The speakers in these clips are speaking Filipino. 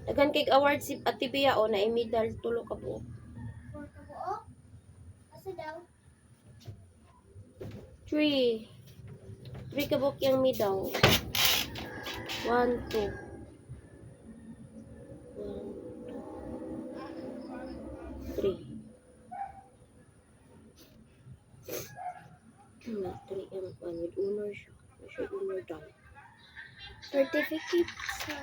Dagan kay award si Ate Pia o na medal tulo ka buok. For kabuo? Asa daw? 3. 3 ka buok yung medal. 1, 2. 3. 3 and 1 with honor siya. Siya honor daw. Certificate sa...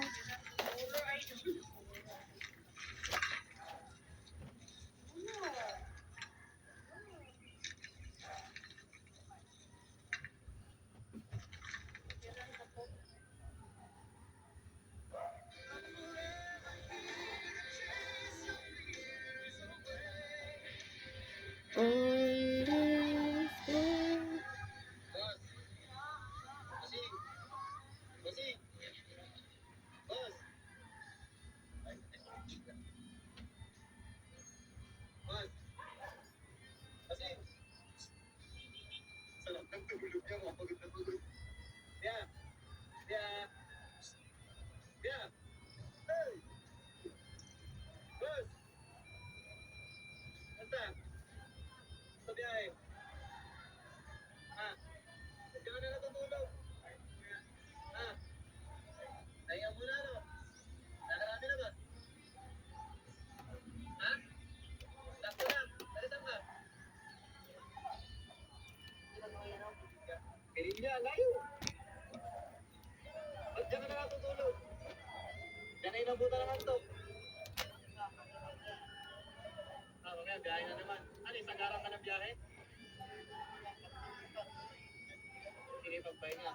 Kaya layo. Ba't dyan ka na natutulog? Yan ay nabuta naman to. Mamaya, biyahe na naman. Ano, isang araw ka ng biyahe? Sige, pagpahinga.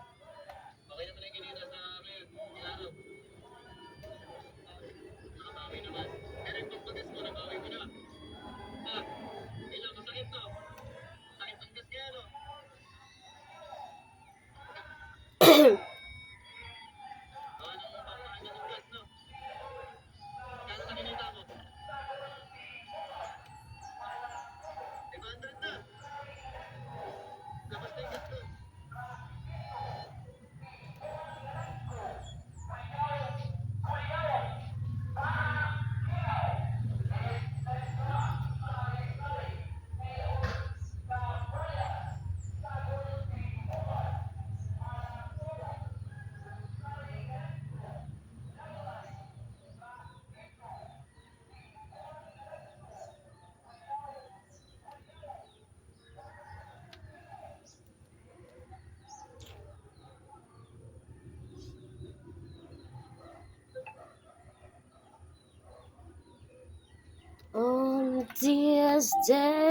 Okay naman yung kinita sa akin. Ilaw. Nakabawi naman. Pero yung pagpagas mo, nabawi mo na. Ilang, masakit to. Sakit ang gas kaya, no? Anong papahan niya ng gas, no? Kano sa kinita mo? 500 na. Labas na yung gas doon. On this day